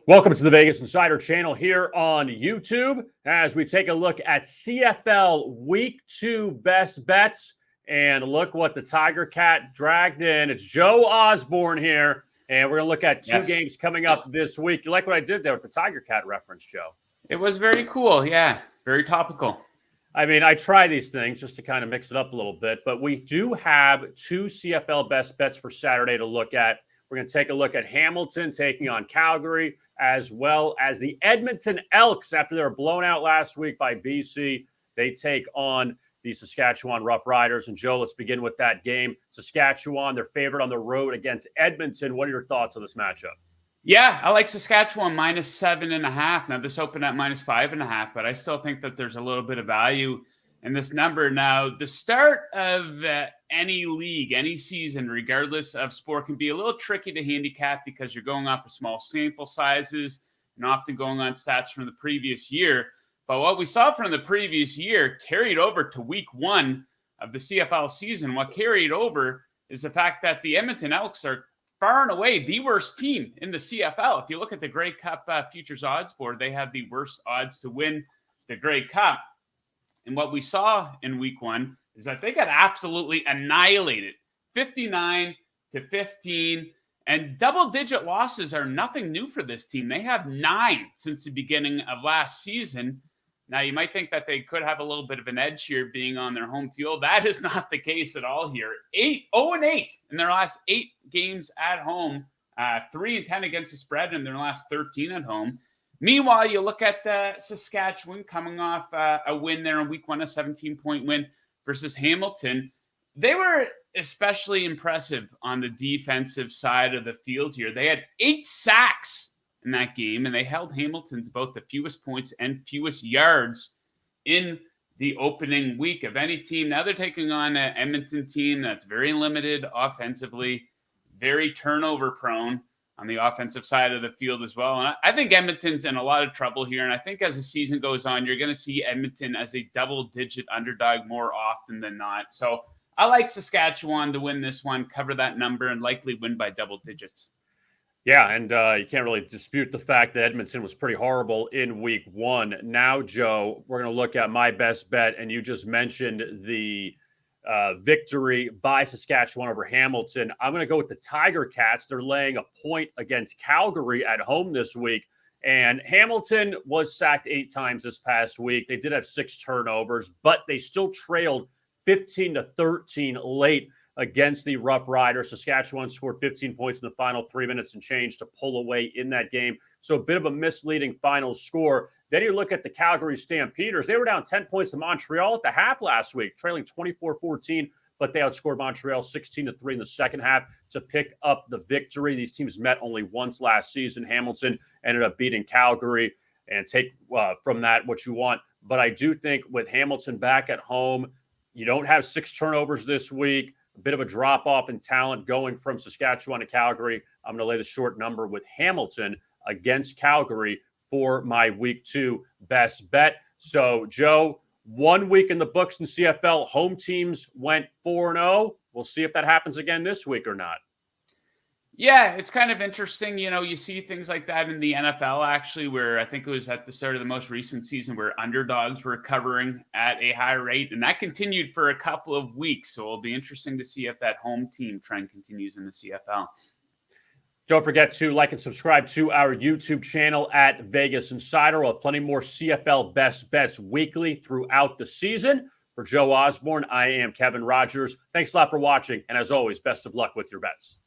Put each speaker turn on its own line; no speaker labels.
Welcome to the Vegas Insider channel here on YouTube as we take a look at CFL Week 2 Best Bets. And look what the Tiger Cat dragged in. It's Joe Osborne here, and we're going to look at two games coming up this week. You like what I did there with the Tiger Cat reference, Joe?
It was very cool. Yeah, very topical.
I mean, I try these things just to kind of mix it up a little bit, but we do have two CFL Best Bets for Saturday to look at. We're going to take a look at Hamilton taking on Calgary, as well as the Edmonton Elks after they were blown out last week by BC. They take on the Saskatchewan Roughriders. And Joe, let's begin with that game. Saskatchewan, they're favored on the road against Edmonton. What are your thoughts on this matchup?
Yeah, I like Saskatchewan -7.5. Now, this opened at -5.5, but I still think that there's a little bit of value in this number. Now, the start of any league, any season, regardless of sport, can be a little tricky to handicap because you're going off of small sample sizes and often going on stats from the previous year. But what we saw from the previous year carried over to week 1 of the CFL season. What carried over is the fact that the Edmonton Elks are far and away the worst team in the CFL. If you look at the Grey Cup futures odds board, they have the worst odds to win the Grey Cup. And what we saw in week 1 is that they got absolutely annihilated, 59-15. And double-digit losses are nothing new for this team. They have 9 since the beginning of last season. Now, you might think that they could have a little bit of an edge here being on their home field. That is not the case at all here. 0-8 in their last 8 games at home, 3-10 against the spread in their last 13 at home. Meanwhile, you look at Saskatchewan coming off a win there in week 1, a 17-point win versus Hamilton. They were especially impressive on the defensive side of the field here. They had 8 sacks in that game, and they held Hamilton to both the fewest points and fewest yards in the opening week of any team. Now they're taking on an Edmonton team that's very limited offensively, very turnover prone on the offensive side of the field as well. And I think Edmonton's in a lot of trouble here. And I think as the season goes on, you're going to see Edmonton as a double-digit underdog more often than not. So I like Saskatchewan to win this one, cover that number, and likely win by double digits.
Yeah, and you can't really dispute the fact that Edmonton was pretty horrible in week 1. Now, Joe, we're going to look at my best bet, and you just mentioned the victory by Saskatchewan over Hamilton. I'm going to go with the Tiger Cats. They're laying a point against Calgary at home this week. And Hamilton was sacked 8 times this past week. They did have 6 turnovers, but they still trailed 15-13 late against the Roughriders. Saskatchewan scored 15 points in the final 3 minutes and change to pull away in that game. So a bit of a misleading final score. Then you look at the Calgary Stampeders. They were down 10 points to Montreal at the half last week, trailing 24-14, but they outscored Montreal 16-3 in the second half to pick up the victory. These teams met only once last season. Hamilton ended up beating Calgary, and take from that what you want. But I do think with Hamilton back at home, you don't have 6 turnovers this week. A bit of a drop-off in talent going from Saskatchewan to Calgary. I'm going to lay the short number with Hamilton against Calgary for my week 2 best bet. So, Joe, 1 week in the books in CFL. Home teams went 4-0. We'll see if that happens again this week or not.
Yeah, it's kind of interesting. You know, you see things like that in the NFL, actually, where I think it was at the start of the most recent season where underdogs were covering at a high rate. And that continued for a couple of weeks. So it'll be interesting to see if that home team trend continues in the CFL.
Don't forget to like and subscribe to our YouTube channel at Vegas Insider. We'll have plenty more CFL best bets weekly throughout the season. For Joe Osborne, I am Kevin Rogers. Thanks a lot for watching. And as always, best of luck with your bets.